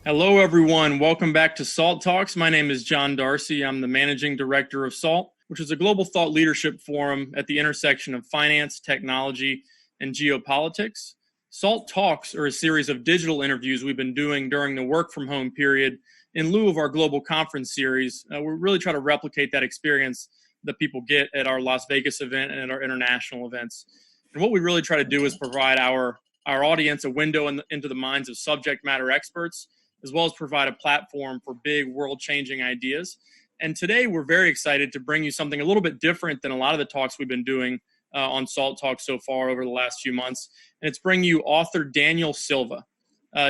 Hello, everyone. Welcome back to SALT Talks. My name is John Darcy. I'm the managing director of SALT, which is a global thought leadership forum at the intersection of finance, technology, and geopolitics. SALT Talks are a series of digital interviews we've been doing during the work from home period in lieu of our global conference series. We really try to replicate that experience that people get at our Las Vegas event and at our international events. And what we really try to do is provide our audience a window into the minds of subject matter experts, as well as provide a platform for big world-changing ideas. And today we're very excited to bring you something a little bit different than a lot of the talks we've been doing on SALT Talk so far over the last few months. And it's bringing you author Daniel Silva.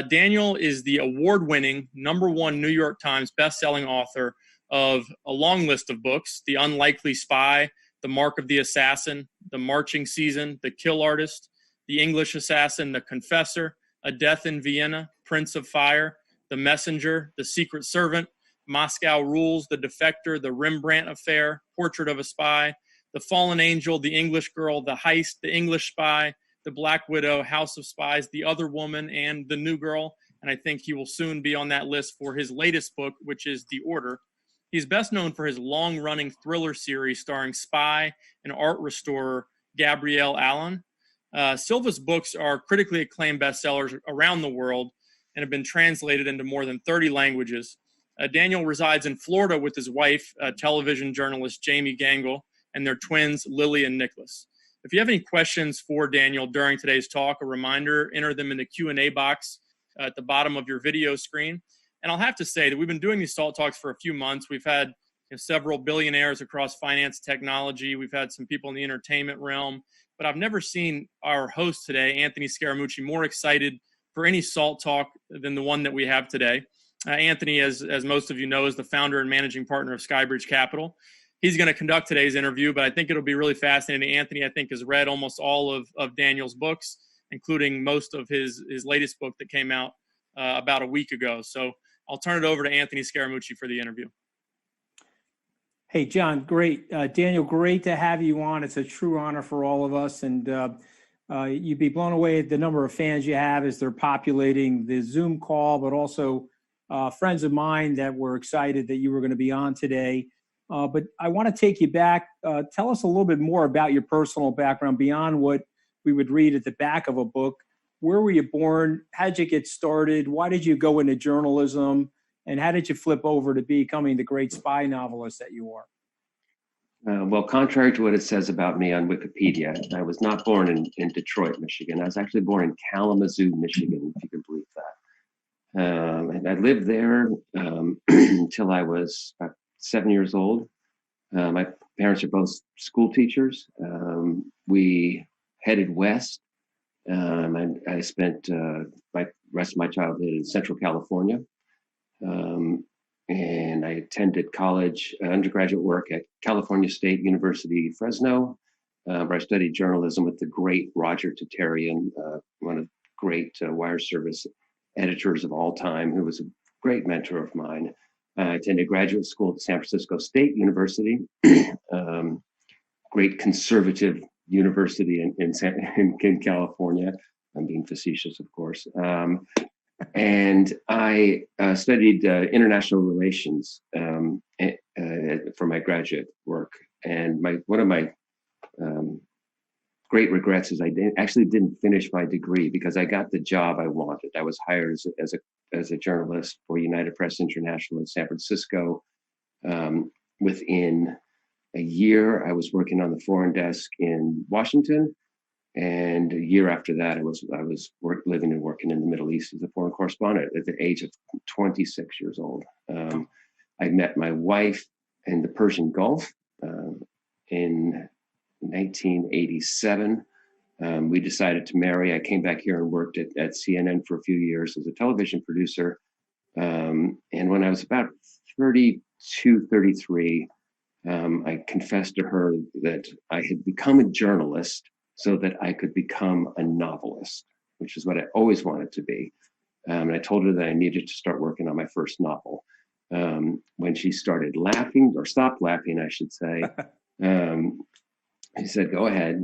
Daniel is the award-winning #1 New York Times bestselling author of a long list of books: The Unlikely Spy, The Mark of the Assassin, The Marching Season, The Kill Artist, The English Assassin, The Confessor, A Death in Vienna, Prince of Fire, The Messenger, The Secret Servant, Moscow Rules, The Defector, The Rembrandt Affair, Portrait of a Spy, The Fallen Angel, The English Girl, The Heist, The English Spy, The Black Widow, House of Spies, The Other Woman, and The New Girl. And I think he will soon be on that list for his latest book, which is The Order. He's best known for his long-running thriller series starring spy and art restorer Gabriel Allen. Silva's books are critically acclaimed bestsellers around the world and have been translated into more than 30 languages. Daniel resides in Florida with his wife, television journalist Jamie Gangle, and their twins, Lily and Nicholas. If you have any questions for Daniel during today's talk, a reminder, enter them in the Q&A box at the bottom of your video screen. And I'll have to say that we've been doing these SALT Talks for a few months. We've had several billionaires across finance, technology. We've had some people in the entertainment realm. But I've never seen our host today, Anthony Scaramucci, more excited for any SALT Talk than the one that we have today. Anthony, as most of you know, is the founder and managing partner of Skybridge Capital. He's going to conduct today's interview, but I think it'll be really fascinating. Anthony, I think, has read almost all of Daniel's books, including most of his latest book that came out about a week ago. So I'll turn it over to Anthony Scaramucci for the interview. Hey, John, great. Daniel, great to have you on. It's a true honor for all of us. And you'd be blown away at the number of fans you have as they're populating the Zoom call, but also friends of mine that were excited that you were going to be on today. But I want to take you back. Tell us a little bit more about your personal background beyond what we would read at the back of a book. Where were you born? How did you get started? Why did you go into journalism? And how did you flip over to becoming the great spy novelist that you are? Well, contrary to what it says about me on Wikipedia, I was not born in Detroit, Michigan. I was actually born in Kalamazoo, Michigan, if you can believe that. And I lived there until I was about 7 years old. My parents are both school teachers. We headed west. I spent my rest of my childhood in Central California. And I attended college, undergraduate work at California State University, Fresno, where I studied journalism with the great Roger Tatarian, one of the great wire service editors of all time, who was a great mentor of mine. I attended graduate school at San Francisco State University, great conservative university in California. I'm being facetious, of course. And I studied international relations for my graduate work. And one of my great regrets is I actually didn't finish my degree because I got the job I wanted. I was hired as a journalist for United Press International in San Francisco. Within a year, I was working on the foreign desk in Washington. And a year after that, I was living and working in the Middle East as a foreign correspondent at the age of 26 years old. I met my wife in the Persian Gulf in 1987. We decided to marry. I came back here and worked at CNN for a few years as a television producer. And when I was about 32, 33, I confessed to her that I had become a journalist so that I could become a novelist, which is what I always wanted to be. And I told her that I needed to start working on my first novel. When she started laughing, or stopped laughing, I should say, she said, "Go ahead,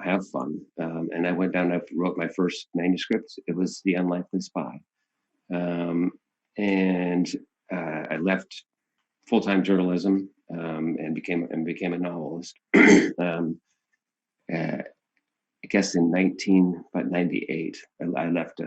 have fun." And I went down and I wrote my first manuscript. It was The Unlikely Spy. And I left full-time journalism and became a novelist. I guess in 1998, I left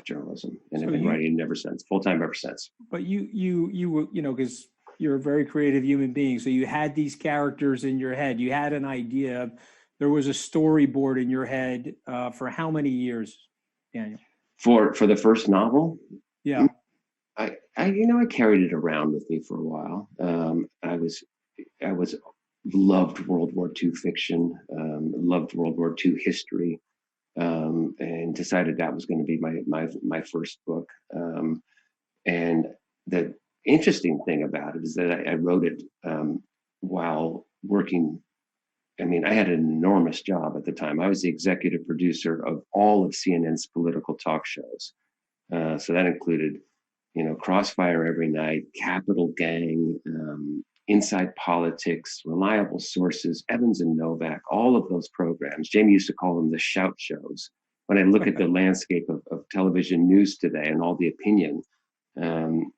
journalism, and I've been writing ever since, full-time ever since. But you were, because you're a very creative human being, so you had these characters in your head. You had an idea. There was a storyboard in your head for how many years, Daniel? For the first novel? Yeah. I carried it around with me for a while. I loved World War II fiction, loved World War II history, and decided that was going to be my first book. And the interesting thing about it is that I wrote it while working. I mean, I had an enormous job at the time. I was the executive producer of all of CNN's political talk shows. So that included, Crossfire Every Night, Capital Gang, Inside Politics, Reliable Sources, Evans and Novak, all of those programs. Jamie used to call them the shout shows. When I look at the landscape of television news today and all the opinion that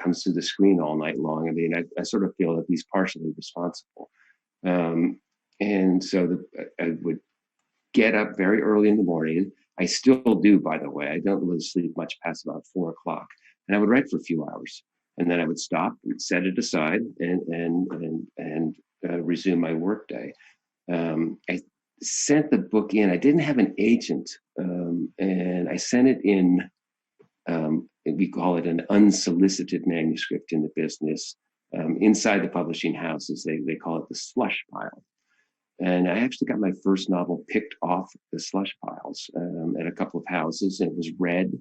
comes through the screen all night long, I mean, I sort of feel at least partially responsible. And so I would get up very early in the morning. I still do, by the way. I don't really sleep much past about 4 o'clock. And I would write for a few hours. And then I would stop and set it aside and resume my workday. I sent the book in. I didn't have an agent, and I sent it in. We call it an unsolicited manuscript in the business. Inside the publishing houses, they call it the slush pile. And I actually got my first novel picked off the slush piles at a couple of houses, and it was read.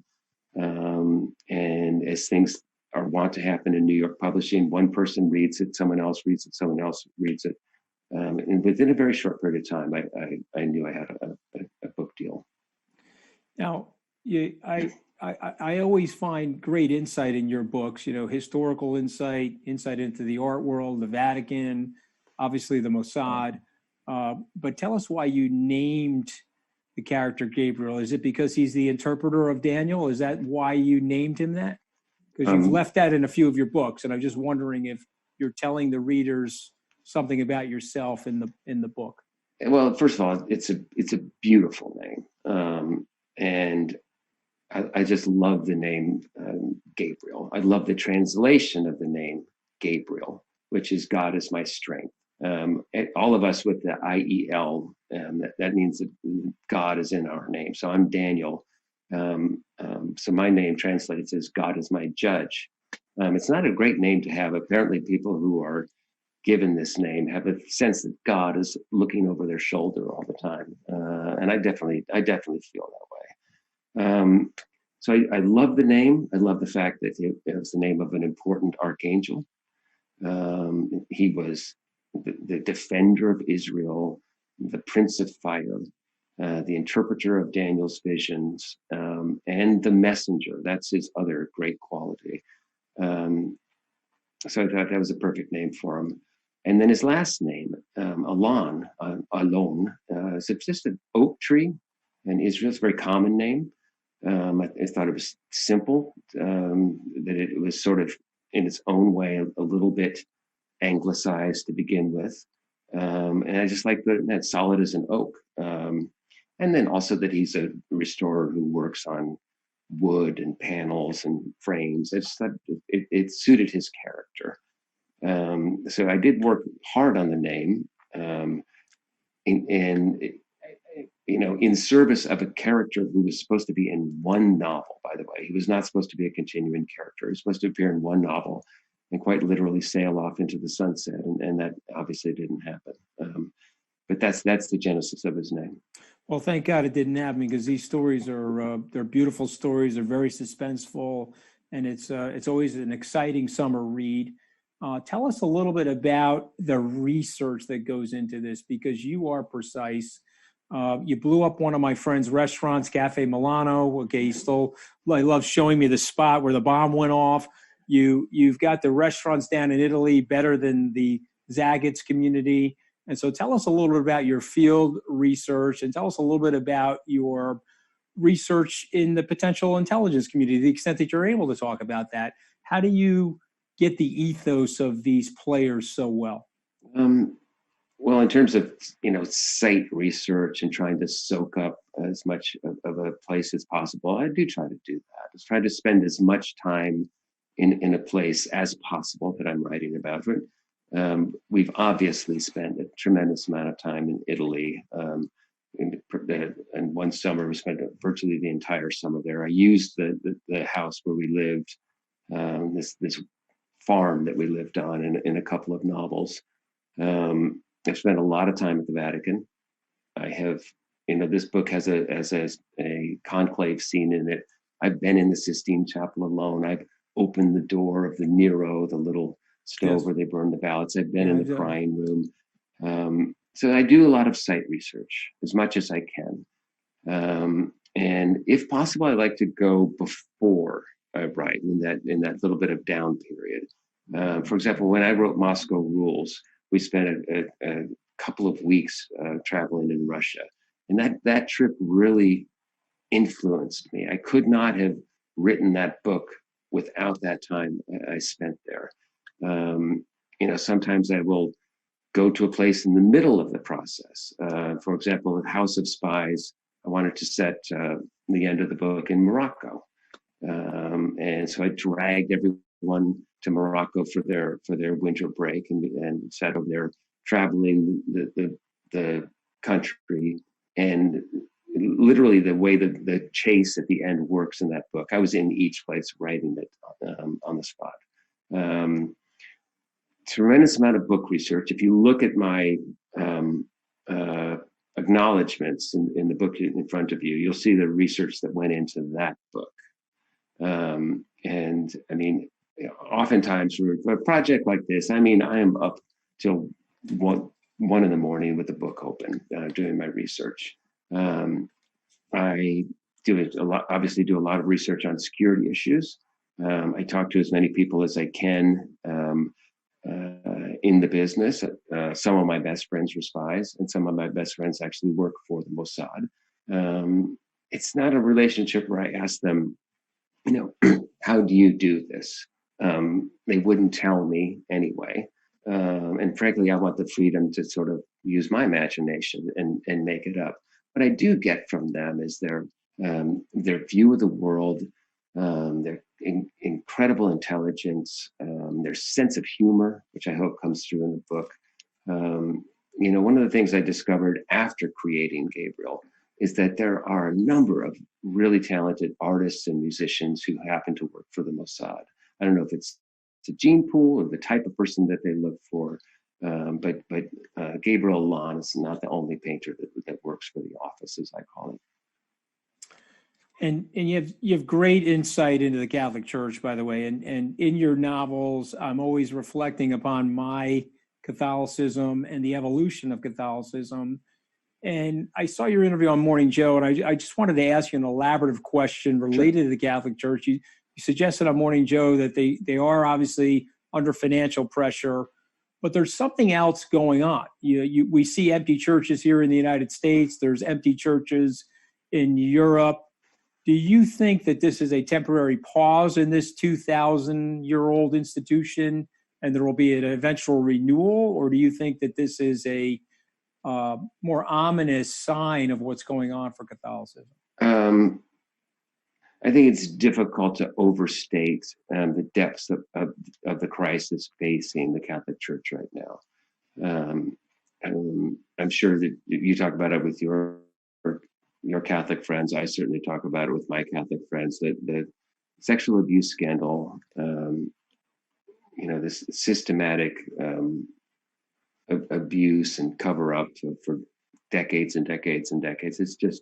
And as things are wont to happen in New York publishing, one person reads it, someone else reads it, someone else reads it. And within a very short period of time, I knew I had a book deal. Now, I always find great insight in your books, historical insight into the art world, the Vatican, obviously the Mossad. But tell us why you named the character Gabriel. Is it because he's the interpreter of Daniel? Is that why you named him that? Because you've left that in a few of your books, and I'm just wondering if you're telling the readers something about yourself in the book. Well, first of all, it's a beautiful name, and I just love the name Gabriel. I love the translation of the name Gabriel, which is God is my strength. All of us with the IEL, that means that God is in our name. So I'm Daniel. So my name translates as God is my judge. It's not a great name to have. Apparently people who are given this name have a sense that God is looking over their shoulder all the time. And I definitely feel that way. So I love the name. I love the fact that it was the name of an important archangel. He was the defender of Israel, the Prince of Fire, the interpreter of Daniel's visions, and the messenger. That's his other great quality. So I thought that was a perfect name for him. And then his last name, Alon, is just an oak tree in Israel. It's a very common name. I thought it was simple, that it was sort of in its own way a little bit anglicized to begin with. And I just like that solid as an oak. And then also that he's a restorer who works on wood and panels and frames. I just thought it suited his character. So I did work hard on the name, in service of a character who was supposed to be in one novel, by the way. He was not supposed to be a continuing character. He was supposed to appear in one novel and quite literally sail off into the sunset. And that obviously didn't happen. But that's the genesis of his name. Well, thank God it didn't happen, because these stories they're beautiful stories. They're very suspenseful, and it's always an exciting summer read. Tell us a little bit about the research that goes into this, because you are precise. You blew up one of my friend's restaurants, Cafe Milano. Okay, I love showing me the spot where the bomb went off. You've got the restaurants down in Italy better than the Zagat's community. And so tell us a little bit about your field research, and tell us a little bit about your research in the potential intelligence community, to the extent that you're able to talk about that. How do you get the ethos of these players so well? Well, in terms of, site research and trying to soak up as much of a place as possible, I do try to do that. I try to spend as much time in a place as possible that I'm writing about. We've obviously spent a tremendous amount of time in Italy. And one summer, we spent virtually the entire summer there. I used the house where we lived, this farm that we lived on in a couple of novels. I've spent a lot of time at the Vatican. I have, this book has a conclave scene in it. I've been in the Sistine Chapel alone. I've opened the door of the Nero, the little stove where they burn the ballots. I've been in the crying room. So I do a lot of site research as much as I can. And if possible, I like to go before I write in that little bit of down period. For example, when I wrote Moscow Rules, we spent a couple of weeks traveling in Russia. And that trip really influenced me. I could not have written that book without that time I spent there. Sometimes I will go to a place in the middle of the process. For example, with House of Spies, I wanted to set the end of the book in Morocco. And so I dragged everyone to Morocco for their winter break and sat over there traveling the country. And literally the way that the chase at the end works in that book, I was in each place writing it on the spot. Tremendous amount of book research. If you look at my acknowledgments in the book in front of you, you'll see the research that went into that book. And I mean, oftentimes for a project like this, I am up till one in the morning with the book open, doing my research. I obviously do a lot of research on security issues. I talk to as many people as I can in the business. Some of my best friends are spies, and some of my best friends actually work for the Mossad. It's not a relationship where I ask them, how do you do this? They wouldn't tell me anyway. And frankly, I want the freedom to sort of use my imagination and make it up. What I do get from them is their view of the world, their incredible intelligence, their sense of humor, which I hope comes through in the book. One of the things I discovered after creating Gabriel is that there are a number of really talented artists and musicians who happen to work for the Mossad. I don't know if it's a gene pool or the type of person that they look for, but Gabriel Lon is not the only painter that works for the office, as I call it. And you have great insight into the Catholic Church, by the way. And in your novels, I'm always reflecting upon my Catholicism and the evolution of Catholicism. And I saw your interview on Morning Joe, and I just wanted to ask you an elaborative question related to the Catholic Church. You suggested on Morning Joe that they are obviously under financial pressure, but there's something else going on. We see empty churches here in the United States. There's empty churches in Europe. Do you think that this is a temporary pause in this 2,000-year-old institution and there will be an eventual renewal? Or do you think that this is a more ominous sign of what's going on for Catholicism? I think it's difficult to overstate the depths of the crisis facing the Catholic Church right now. I'm sure that you talk about it with your Catholic friends. I certainly talk about it with my Catholic friends, that the sexual abuse scandal, this systematic abuse and cover up for decades and decades and decades, it's just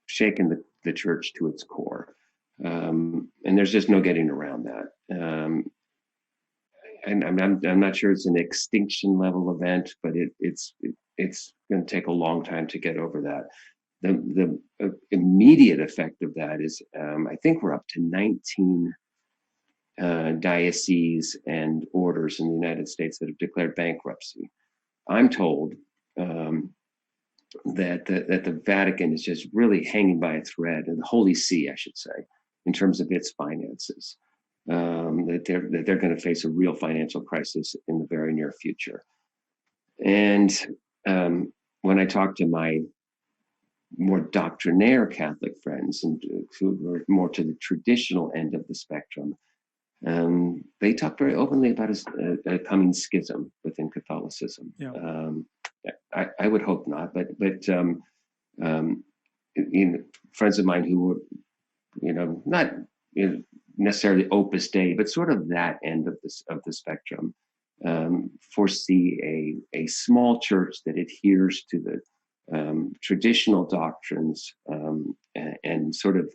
shaken the church to its core. And there's just no getting around that. And I'm not sure it's an extinction level event, but it's going to take a long time to get over that. The immediate effect of that is, I think we're up to 19 dioceses and orders in the United States that have declared bankruptcy. I'm told that the Vatican is just really hanging by a thread, and the Holy See, I should say, in terms of its finances, that they're going to face a real financial crisis in the very near future. And when I talk to my more doctrinaire Catholic friends and who were more to the traditional end of the spectrum, they talk very openly about a coming schism within Catholicism. Yeah. I would hope not, but friends of mine who were, not necessarily Opus Dei, but sort of that end of the spectrum, foresee a small church that adheres to the traditional doctrines and sort of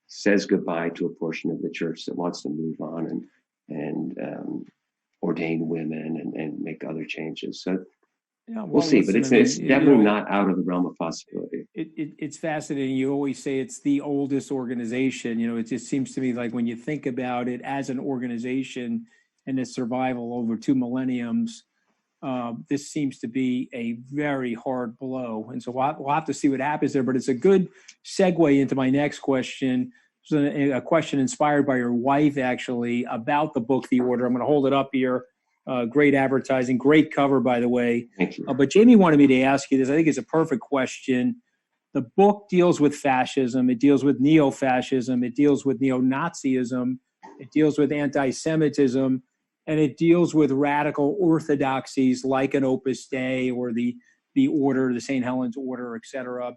says goodbye to a portion of the church that wants to move on and ordain women and make other changes. So we'll see, but it's definitely not out of the realm of possibility. It's fascinating. You always say it's the oldest organization. It just seems to me like when you think about it as an organization and its survival over 2 millenniums, this seems to be a very hard blow. And so we'll have to see what happens there. But it's a good segue into my next question. It's a question inspired by your wife, actually, about the book, The Order. I'm going to hold it up here. Great advertising, great cover, by the way. Thank you. But Jamie wanted me to ask you this. I think it's a perfect question. The book deals with fascism. It deals with neo-fascism. It deals with neo-Nazism. It deals with anti-Semitism. And it deals with radical orthodoxies like an Opus Dei or the Order, the St. Helens Order, et cetera.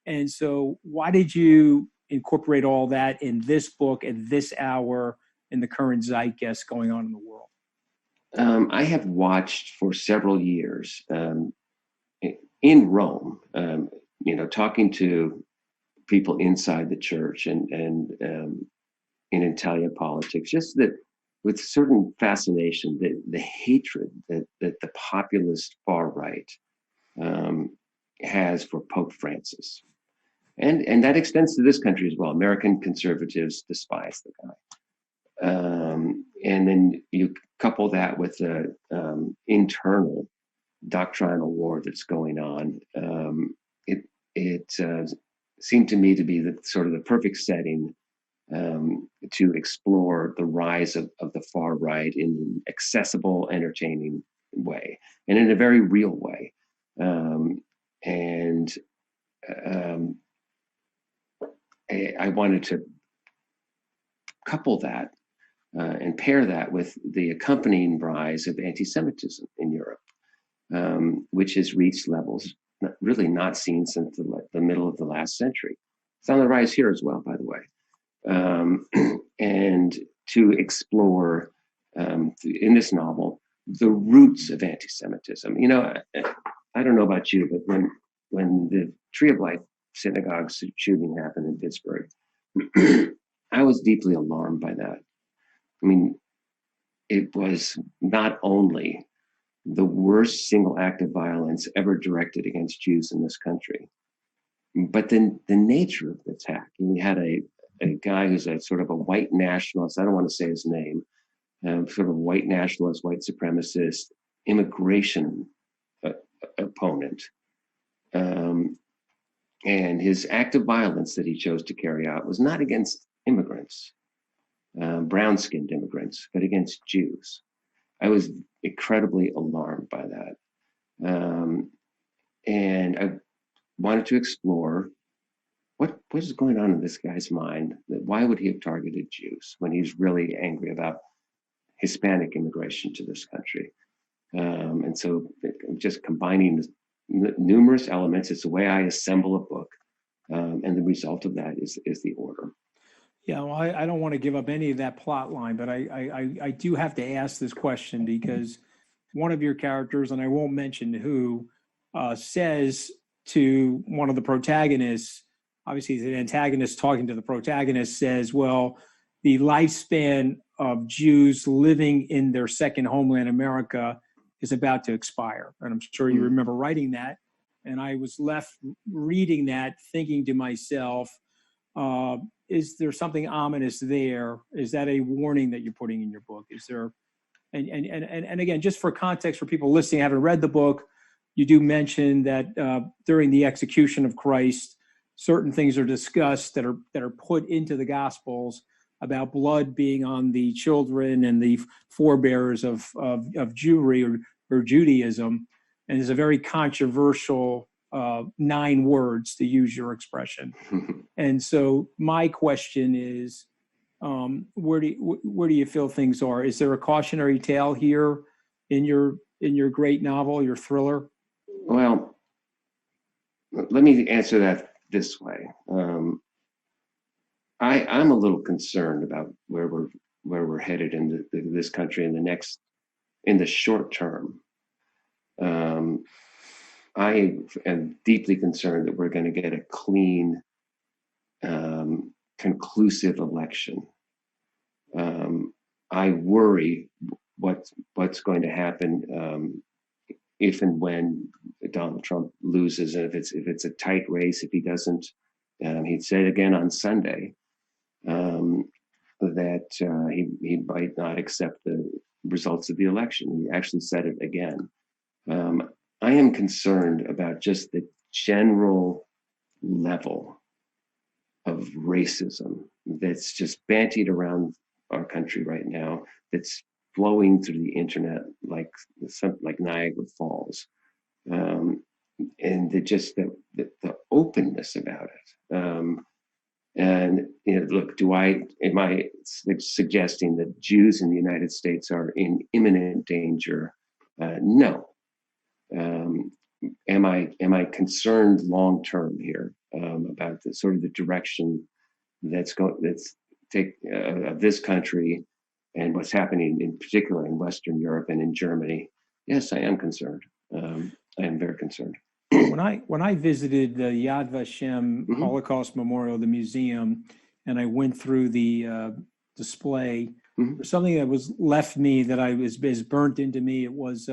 And so why did you incorporate all that in this book at this hour in the current zeitgeist going on in the world? I have watched for several years in Rome, talking to people inside the church and in Italian politics, just that with certain fascination, the hatred that the populist far right has for Pope Francis. And that extends to this country as well. American conservatives despise the guy. And then you couple that with the internal doctrinal war that's going on. It seemed to me to be the sort of the perfect setting to explore the rise of the far right in an accessible, entertaining way, and in a very real way. I wanted to couple that and pair that with the accompanying rise of anti-Semitism in Europe, which has reached levels really not seen since the middle of the last century. It's on the rise here as well, by the way. And to explore in this novel the roots of anti-Semitism. I don't know about you, but when the Tree of Life synagogue shooting happened in Pittsburgh, I was deeply alarmed by that. I mean, it was not only the worst single act of violence ever directed against Jews in this country, but then the nature of the attack. And we had a guy who's a sort of a white nationalist, I don't want to say his name, sort of white nationalist, white supremacist, immigration opponent. And his act of violence that he chose to carry out was not against immigrants, brown-skinned immigrants, but against Jews. I was incredibly alarmed by that. And I wanted to explore what is going on in this guy's mind. Why would he have targeted Jews when he's really angry about Hispanic immigration to this country? And so just combining numerous elements, it's the way I assemble a book. And the result of that is The Order. Yeah, well, I don't want to give up any of that plot line, but I do have to ask this question because one of your characters, and I won't mention who, says to one of the protagonists, obviously the antagonist talking to the protagonist, says, well, the lifespan of Jews living in their second homeland, America, is about to expire. And I'm sure you remember writing that. And I was left reading that, thinking to myself, is there something ominous there? Is that a warning that you're putting in your book? Is there, and again, just for context for people listening, haven't read the book, you do mention that during the execution of Christ, certain things are discussed that are put into the Gospels about blood being on the children and the forebearers of Jewry or Judaism, and there's a very controversial 9 words, to use your expression. And so my question is, where do you feel things are? Is there a cautionary tale here in your great novel, your thriller? Well, let me answer that this way. I'm a little concerned about where we're headed in this country in the short term. I am deeply concerned that we're going to get a clean, conclusive election. I worry what's going to happen if and when Donald Trump loses, and if it's a tight race. If he doesn't, he said again on Sunday that he might not accept the results of the election. He actually said it again. I am concerned about just the general level of racism that's just bantied around our country right now, that's flowing through the internet like Niagara Falls, and the openness about it. And look, am I suggesting that Jews in the United States are in imminent danger? No. Am I concerned long term here about the sort of the direction of this country and what's happening in particular in Western Europe and in Germany? Yes, I am concerned. I am very concerned. When I visited the Yad Vashem Holocaust Memorial, the museum, and I went through the display, something that was left me that is burnt into me. It was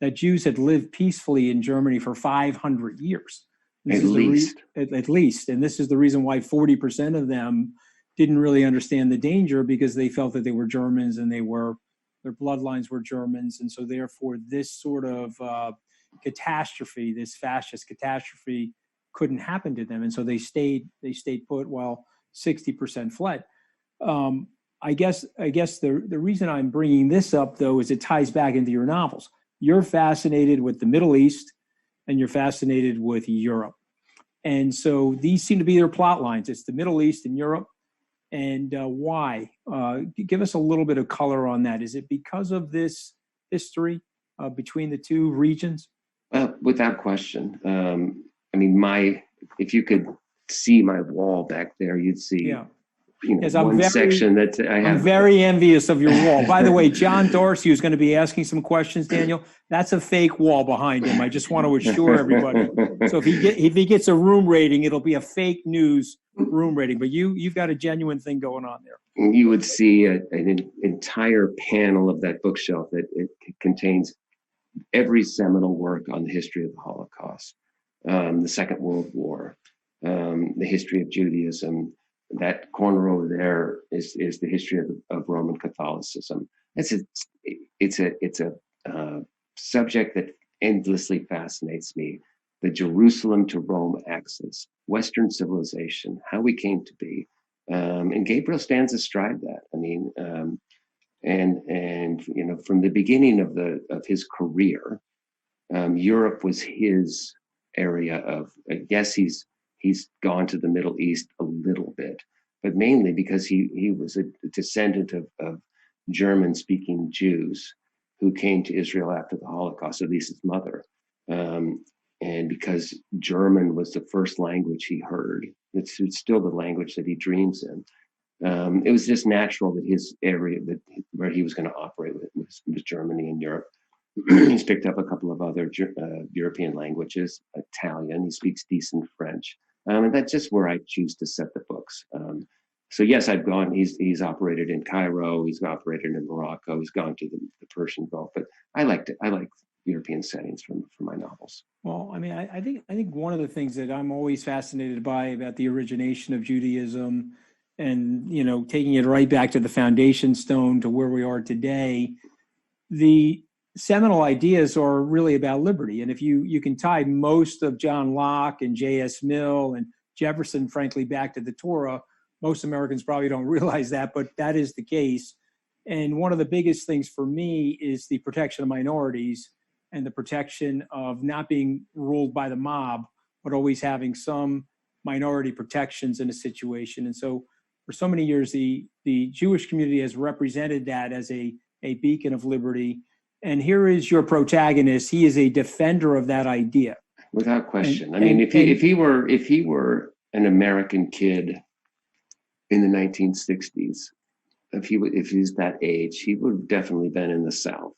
that Jews had lived peacefully in Germany for 500 years. At least. And this is the reason why 40% of them didn't really understand the danger, because they felt that they were Germans and their bloodlines were Germans. And so therefore this sort of catastrophe, this fascist catastrophe, couldn't happen to them. And so they stayed put while 60% fled. I guess the reason I'm bringing this up, though, is it ties back into your novels. You're fascinated with the Middle East and you're fascinated with Europe. And so these seem to be their plot lines. It's the Middle East and Europe. And why? Give us a little bit of color on that. Is it because of this history between the two regions? Without question. If you could see my wall back there, you'd see section that I have. I'm very envious of your wall. By the way, John Dorsey, who's going to be asking some questions, Daniel, that's a fake wall behind him. I just want to assure everybody. So if he gets a room rating, it'll be a fake news room rating. But you've got a genuine thing going on there. You would see an entire panel of that bookshelf that it contains every seminal work on the history of the Holocaust, the Second World War, the history of Judaism. That corner over there is the history of Roman Catholicism. It's a subject that endlessly fascinates me. The Jerusalem to Rome axis, Western civilization, how we came to be, and Gabriel stands astride that. From the beginning of his career, Europe was his area of. I guess he's gone to the Middle East a little bit, but mainly because he was a descendant of German-speaking Jews who came to Israel after the Holocaust, at least his mother. And because German was the first language he heard, it's still the language that he dreams in. It was just natural that his area where he was going to operate with was Germany and Europe. He's picked up a couple of other European languages, Italian. He speaks decent French. And that's just where I choose to set the books. So yes, I've gone. He's operated in Cairo. He's operated in Morocco. He's gone to the Persian Gulf. But I like European settings for my novels. Well, I think one of the things that I'm always fascinated by about the origination of Judaism, and taking it right back to the foundation stone to where we are today, the seminal ideas are really about liberty. And if you can tie most of John Locke and J.S. Mill and Jefferson, frankly, back to the Torah, most Americans probably don't realize that, but that is the case. And one of the biggest things for me is the protection of minorities and the protection of not being ruled by the mob, but always having some minority protections in a situation. And so for so many years, the Jewish community has represented that as a beacon of liberty. And here is your protagonist. He is a defender of that idea. Without question. If he were an American kid in the 1960s, if he's that age, he would have definitely been in the South,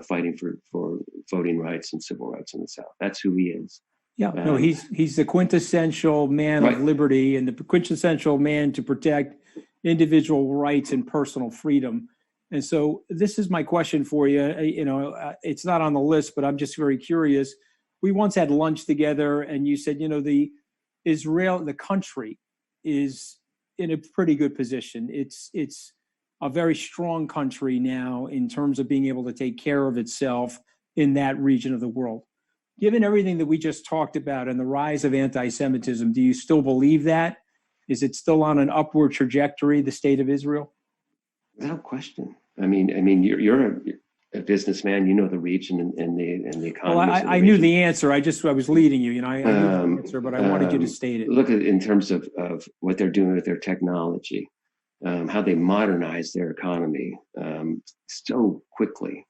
fighting for voting rights and civil rights in the South. That's who he is. Yeah, no, he's the quintessential man of liberty and the quintessential man to protect individual rights and personal freedom. And so this is my question for you. It's not on the list, but I'm just very curious. We once had lunch together, and you said, the country is in a pretty good position. It's a very strong country now in terms of being able to take care of itself in that region of the world. Given everything that we just talked about and the rise of anti-Semitism, do you still believe that? Is it still on an upward trajectory, the state of Israel? Without question. You're a businessman. You know the region and the economy. Well, I knew the answer. I was leading you. I knew the answer, but I wanted you to state it. Look at in terms of what they're doing with their technology, how they modernize their economy so quickly.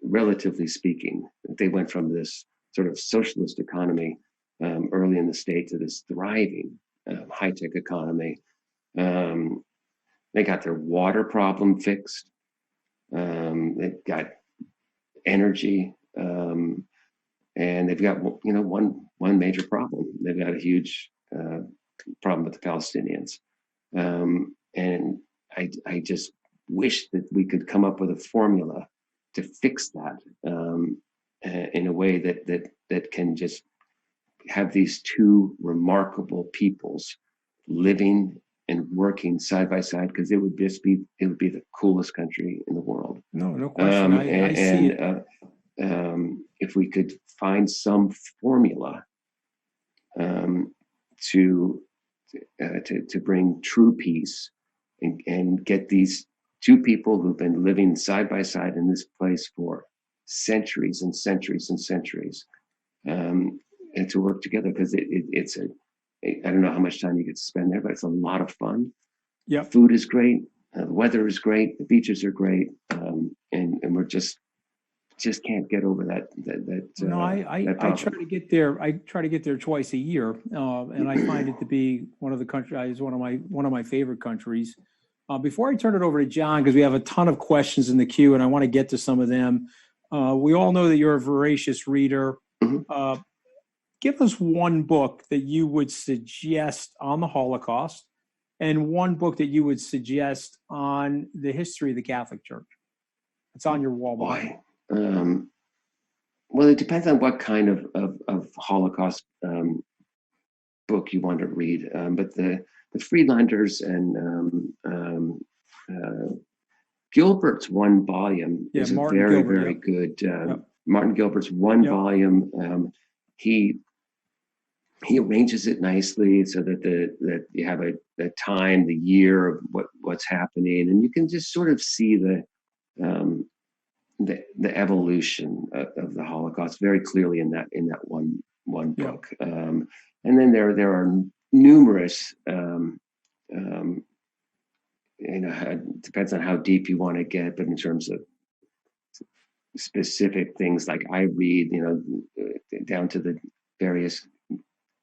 Relatively speaking, they went from this sort of socialist economy early in the state to this thriving high-tech economy. They got their water problem fixed. They've got energy, and they've got one major problem. They've got a huge problem with the Palestinians, and I just wish that we could come up with a formula to fix that in a way that can just have these two remarkable peoples living and working side by side, because it would be the coolest country in the world. No question. I see it. If we could find some formula to bring true peace and get these two people who've been living side by side in this place for centuries and centuries and centuries, and to work together, because I don't know how much time you get to spend there, but it's a lot of fun. Yeah, food is great, the weather is great, the beaches are great, and we're just can't get over that. I try to get there. I try to get there twice a year, and I find it to be one of my favorite countries. Before I turn it over to John, because we have a ton of questions in the queue, and I want to get to some of them. We all know that you're a voracious reader. Mm-hmm. Give us one book that you would suggest on the Holocaust, and one book that you would suggest on the history of the Catholic Church. It's on your wall. Boy. Well, it depends on what kind of Holocaust book you want to read. But the Friedlanders and Gilbert's one volume is very good. Martin Gilbert's one volume. He arranges it nicely so that you have a time, the year of what's happening, and you can just sort of see the evolution of the Holocaust very clearly in that one book. And then there are numerous. It depends on how deep you want to get, but in terms of specific things, like I read, down to the various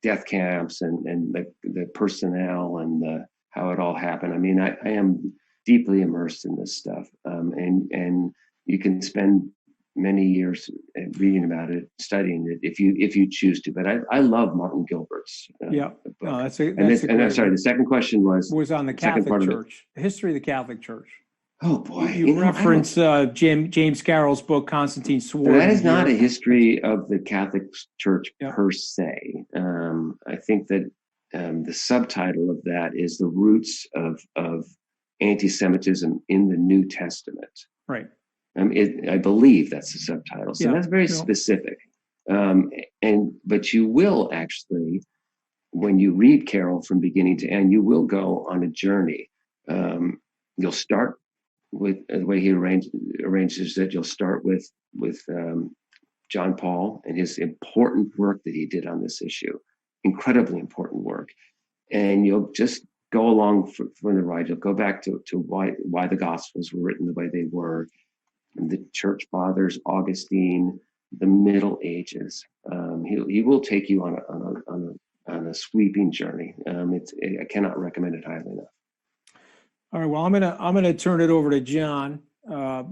death camps and the personnel and how it all happened. I am deeply immersed in this stuff, and you can spend many years reading about it, studying it, if you choose to. But I love Martin Gilbert's book. I'm sorry. The second question was on the Catholic Church, the history of the Catholic Church. Oh boy! You reference James Carroll's book, Constantine Sword. That is not a history of the Catholic Church per se. I think that the subtitle of that is the roots of anti-Semitism in the New Testament. Right. I believe that's the subtitle. So that's very specific. But you will actually, when you read Carol from beginning to end, you will go on a journey. You'll start with the way he arranges that. You'll start with John Paul and his important work that he did on this issue, incredibly important work. And you'll just go along for the ride. You'll go back to why the Gospels were written the way they were, the Church Fathers, Augustine, the Middle Ages. He will take you on a sweeping journey. I cannot recommend it highly enough. All right. Well, I'm gonna turn it over to John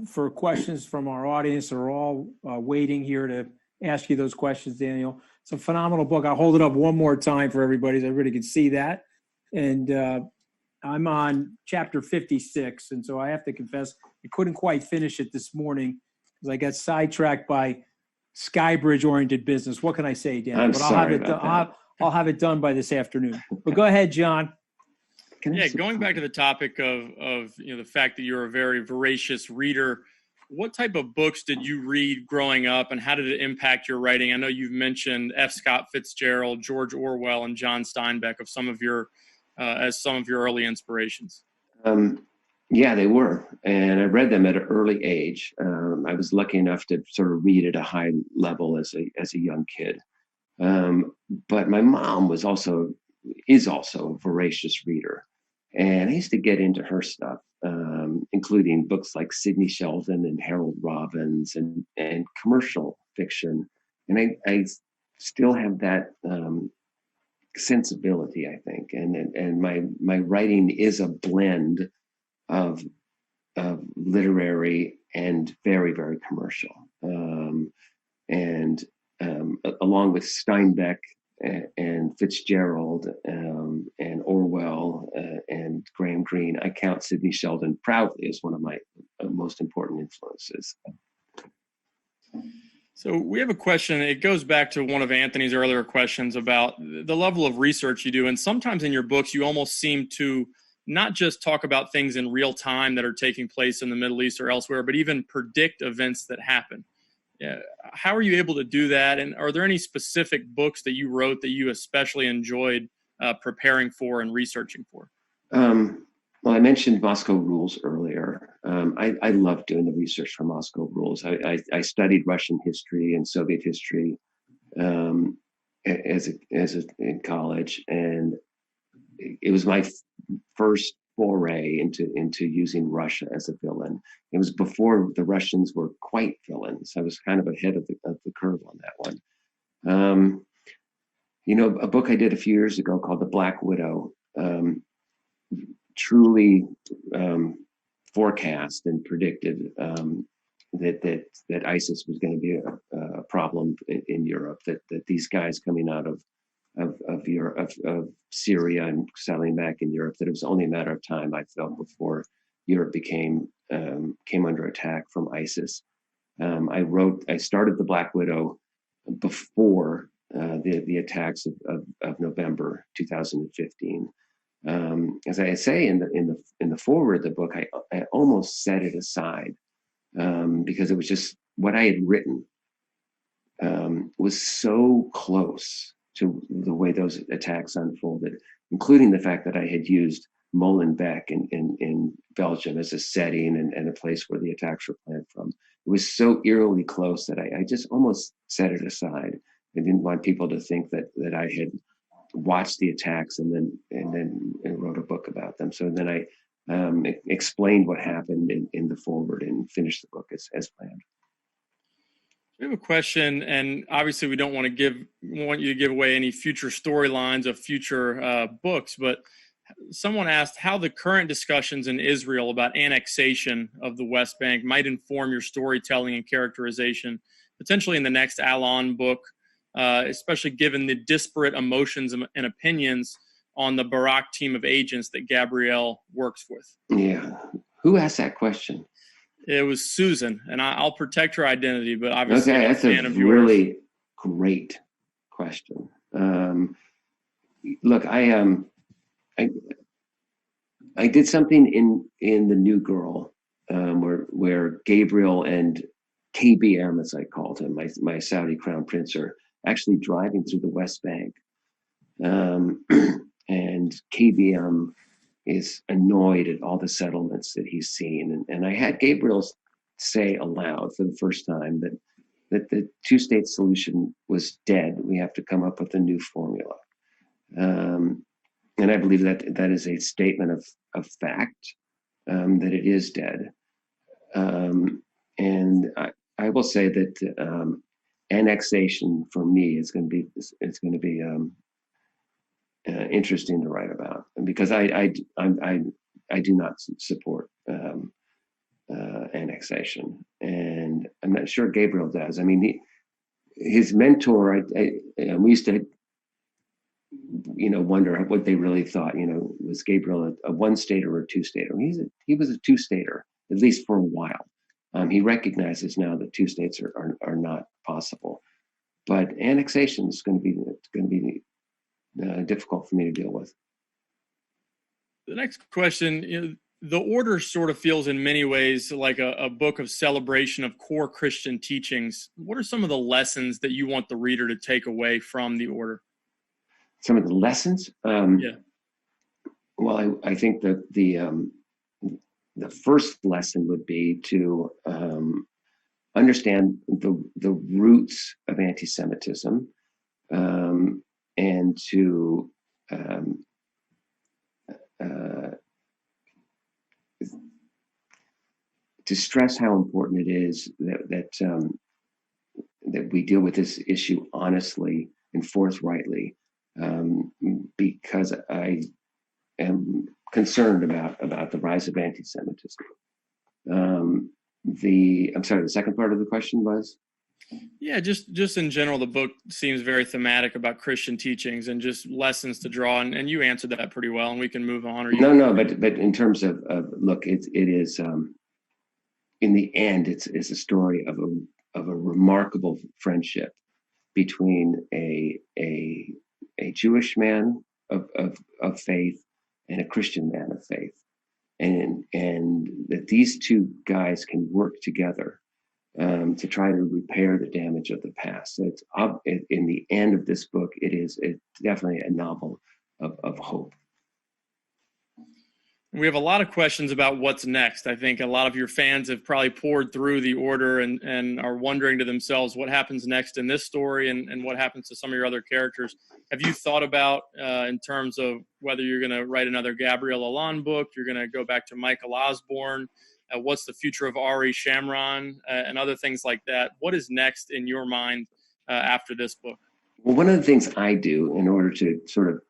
for questions from our audience. They're all waiting here to ask you those questions, Daniel. It's a phenomenal book. I'll hold it up one more time for everybody so everybody can see that. And I'm on chapter 56, and so I have to confess I couldn't quite finish it this morning because I got sidetracked by Skybridge-oriented business. What can I say, Daniel? I'll have it done by this afternoon. But go ahead, John. Going back to the topic of the fact that you're a very voracious reader, what type of books did you read growing up, and how did it impact your writing? I know you've mentioned F. Scott Fitzgerald, George Orwell, and John Steinbeck as some of your early inspirations. Yeah, they were, and I read them at an early age. I was lucky enough to sort of read at a high level as a young kid. But my mom is also a voracious reader. And I used to get into her stuff, including books like Sidney Sheldon and Harold Robbins and commercial fiction. And I still have that sensibility, I think. And my writing is a blend of literary and very, very commercial. Along with Steinbeck and Fitzgerald and Orwell and Graham Greene, I count Sidney Sheldon proudly as one of my most important influences. So we have a question. It goes back to one of Anthony's earlier questions about the level of research you do. And sometimes in your books, you almost seem to not just talk about things in real time that are taking place in the Middle East or elsewhere, but even predict events that happen. How are you able to do that? And are there any specific books that you wrote that you especially enjoyed preparing for and researching for? Well, I mentioned Moscow Rules earlier. I love doing the research for Moscow Rules. I studied Russian history and Soviet history in college, and it was my first foray into using Russia as a villain. It was before the Russians were quite villains. I was kind of ahead of the curve on that one. A book I did a few years ago called The Black Widow truly forecast and predicted that ISIS was going to be a problem in Europe. That these guys coming out of Europe, of Syria and settling back in Europe, that it was only a matter of time, I felt, before Europe came under attack from ISIS. I started The Black Widow before the attacks of November 2015. As I say in the foreword of the book, I almost set it aside because it was just what I had written was so close to the way those attacks unfolded, including the fact that I had used Molenbeek in Belgium as a setting and a place where the attacks were planned from. It was so eerily close that I just almost set it aside. I didn't want people to think that I had watched the attacks and then wrote a book about them. So then I explained what happened in the foreword and finished the book as planned. We have a question, and obviously we don't want you to give away any future storylines of future books, but someone asked how the current discussions in Israel about annexation of the West Bank might inform your storytelling and characterization, potentially in the next Alon book, especially given the disparate emotions and opinions on the Barak team of agents that Gabriel works with. Yeah. Who asked that question? It was Susan, and I'll protect her identity, but obviously okay, that's a really great question. Look, I did something in The New Girl where Gabriel and KBM, as I called him, my Saudi crown prince, are actually driving through the West Bank. And KBM is annoyed at all the settlements that he's seen. And I had Gabriel say aloud for the first time that the two-state solution was dead. We have to come up with a new formula. And I believe that is a statement of fact, that it is dead. And I will say that annexation for me is going to be interesting to write about, because I do not support annexation, and I'm not sure Gabriel does. I mean, his mentor, we used to, wonder what they really thought. Was Gabriel a one-stater or a two-stater? He was a two-stater, at least for a while. He recognizes now that two states are not possible, but annexation is going to be difficult for me to deal with. The next question, the order sort of feels in many ways like a book of celebration of core Christian teachings. What are some of the lessons that you want the reader to take away from the order? Some of the lessons? Yeah. Well, I think that the first lesson would be to understand the roots of anti-Semitism, and to stress how important it is that we deal with this issue honestly and forthrightly, because I am concerned about the rise of anti-Semitism. I'm sorry, the second part of the question was? Yeah, just in general, the book seems very thematic about Christian teachings and just lessons to draw, and you answered that pretty well, and we can move on. But in terms of look, it is in the end, it's a story of a remarkable friendship between a Jewish man of faith and a Christian man of faith, and that these two guys can work together to try to repair the damage of the past. So in the end of this book, it's definitely a novel of hope. We have a lot of questions about what's next. I think a lot of your fans have probably poured through the order and are wondering to themselves what happens next in this story and what happens to some of your other characters. Have you thought about in terms of whether you're going to write another Gabriel Allon book, you're going to go back to Michael Osborne, what's the future of Ari Shamron, and other things like that? What is next in your mind after this book? Well, one of the things I do in order to sort of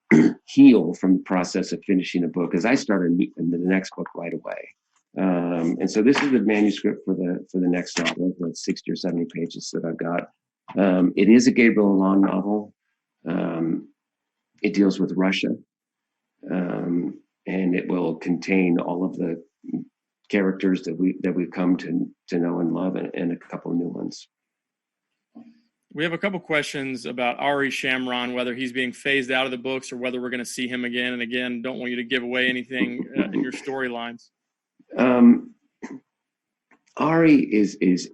heal from the process of finishing a book is I start the next book right away. And so this is the manuscript for the next novel, the 60 or 70 pages that I've got. It is a Gabriel Allon novel. It deals with Russia, and it will contain all of the characters that we've come to know and love, and a couple of new ones. We have a couple questions about Ari Shamron, whether he's being phased out of the books or whether we're going to see him again. And again, don't want you to give away anything in your storylines. Ari is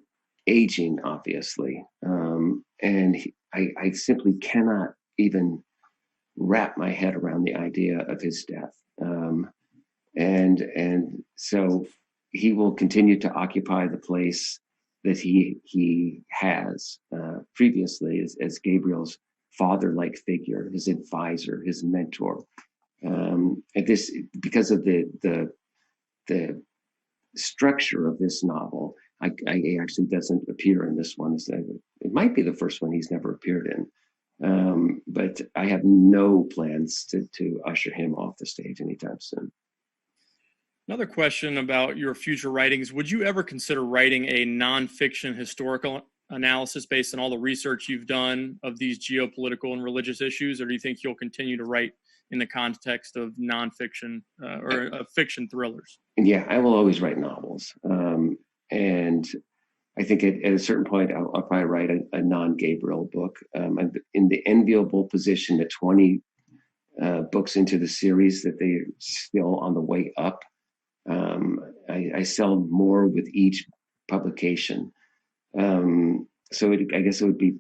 aging, obviously, and I simply cannot even wrap my head around the idea of his death. And so he will continue to occupy the place that he has previously as Gabriel's father-like figure, his advisor, his mentor. And this, because of the structure of this novel, I actually doesn't appear in this one. It might be the first one he's never appeared in, but I have no plans to usher him off the stage anytime soon. Another question about your future writings. Would you ever consider writing a nonfiction historical analysis based on all the research you've done of these geopolitical and religious issues, or do you think you'll continue to write in the context of nonfiction or fiction thrillers? Yeah, I will always write novels. And I think at a certain point, I'll probably write a non-Gabriel book. I'm in the enviable position at 20 books into the series that they're still on the way up. I sell more with each publication. So I guess it would be,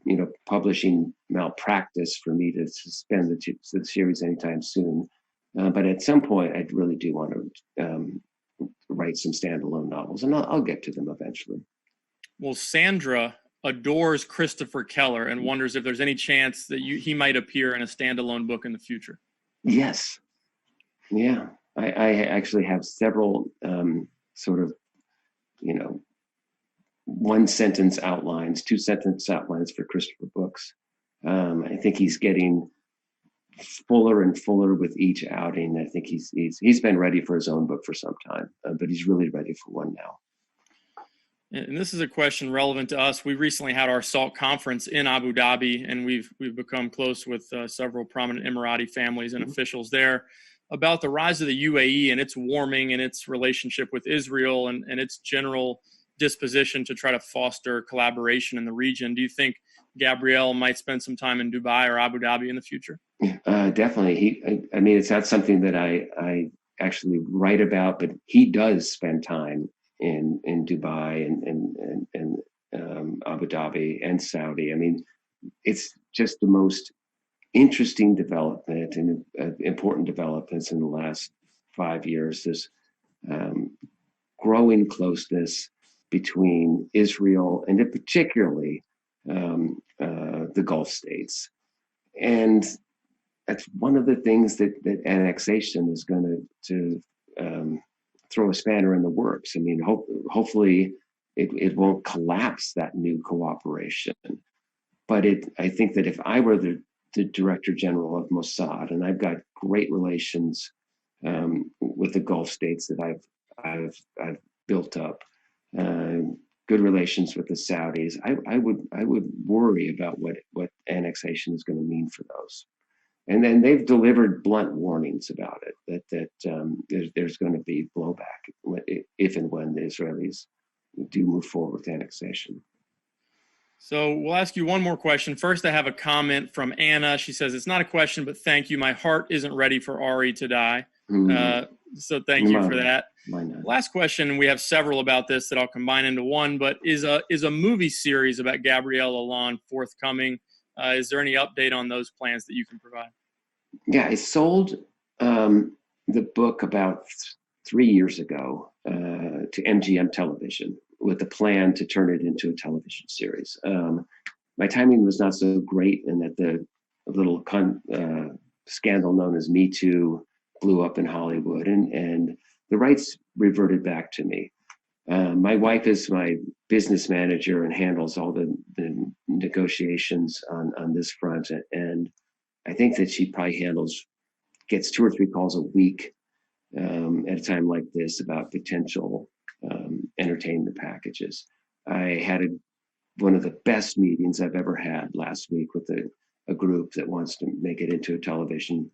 publishing malpractice for me to suspend the series anytime soon. But at some point, I really do want to write some standalone novels, and I'll get to them eventually. Well, Sandra adores Christopher Keller and wonders if there's any chance that he might appear in a standalone book in the future. Yes. Yeah. I actually have several sort of, one-sentence outlines, two-sentence outlines for Christopher books. I think he's getting fuller and fuller with each outing. I think he's been ready for his own book for some time, but he's really ready for one now. And this is a question relevant to us. We recently had our SALT conference in Abu Dhabi, and we've become close with several prominent Emirati families and officials there about the rise of the UAE and its warming and its relationship with Israel and its general disposition to try to foster collaboration in the region. Do you think Gabriel might spend some time in Dubai or Abu Dhabi in the future? Definitely. It's not something that I actually write about, but he does spend time in Dubai and Abu Dhabi and Saudi. It's just the most interesting development and important developments in the last 5 years. This growing closeness between Israel and particularly the Gulf states. And that's one of the things that annexation is going to throw a spanner in the works. Hopefully it won't collapse that new cooperation. But I think that if I were the Director General of Mossad, and I've got great relations with the Gulf states that I've built up, good relations with the Saudis, I would worry about what annexation is going to mean for those. And then they've delivered blunt warnings about it, that there's going to be blowback if and when the Israelis do move forward with annexation. So we'll ask you one more question. First, I have a comment from Anna. She says, it's not a question, but thank you. My heart isn't ready for Ari to die. So thank you for that. Last question, we have several about this that I'll combine into one, but is a movie series about Gabriel Allon forthcoming? Is there any update on those plans that you can provide? Yeah, I sold the book about 3 years ago to MGM Television with the plan to turn it into a television series. My timing was not so great in that the little scandal known as Me Too blew up in Hollywood, and the rights reverted back to me. My wife is my business manager and handles all the negotiations on this front. And I think that she probably gets 2 or 3 calls a week at a time like this about potential entertainment packages. I had one of the best meetings I've ever had last week with a group that wants to make it into a television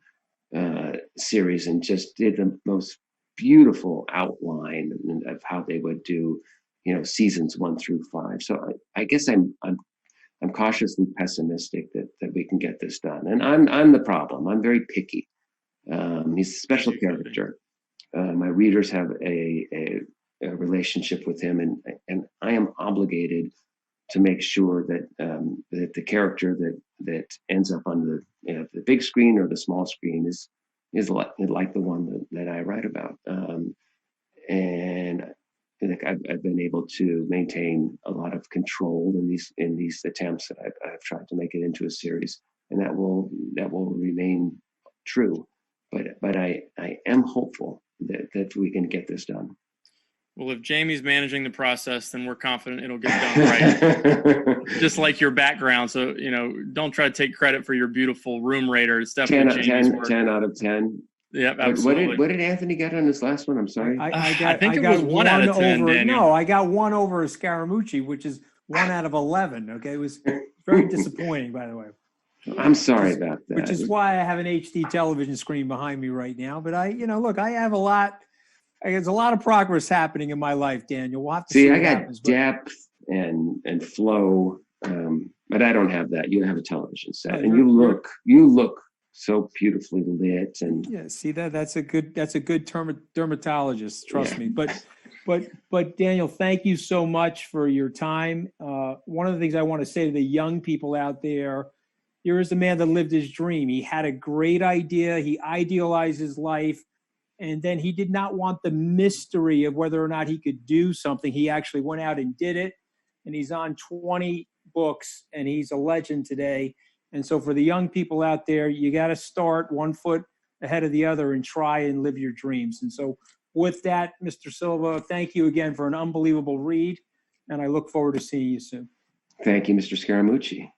series, and just did the most beautiful outline of how they would do, seasons 1 through 5. So I guess I'm cautiously pessimistic that we can get this done. And I'm the problem. I'm very picky. He's a special character. My readers have a relationship with him, and I am obligated to make sure that that the character that ends up on the big screen or the small screen is like the one that I write about. And I think I've been able to maintain a lot of control in these attempts that I've tried to make it into a series, and that will remain true. But I am hopeful that we can get this done. Well, if Jamie's managing the process, then we're confident it'll get done right. Just like your background. So, don't try to take credit for your beautiful room rater. It's definitely Jamie's work. 10 out of 10. Yep, absolutely. What did Anthony get on his last one? I'm sorry. I think it was 1 out of 10, Daniel. No, I got 1 over Scaramucci, which is 1 out of 11. Okay, it was very disappointing, by the way. I'm sorry about that. Which is why I have an HD television screen behind me right now. But look, I have a lot. There's a lot of progress happening in my life, Daniel. We'll have to see I got depth and flow, but I don't have that. You have a television set, and you look so beautifully lit. And yeah, see that's a good dermatologist. Trust me. But But Daniel, thank you so much for your time. One of the things I want to say to the young people out there, here is a man that lived his dream. He had a great idea. He idealized his life. And then he did not want the mystery of whether or not he could do something. He actually went out and did it. And he's on 20 books, and he's a legend today. And so for the young people out there, you got to start one foot ahead of the other and try and live your dreams. And so with that, Mr. Silva, thank you again for an unbelievable read. And I look forward to seeing you soon. Thank you, Mr. Scaramucci.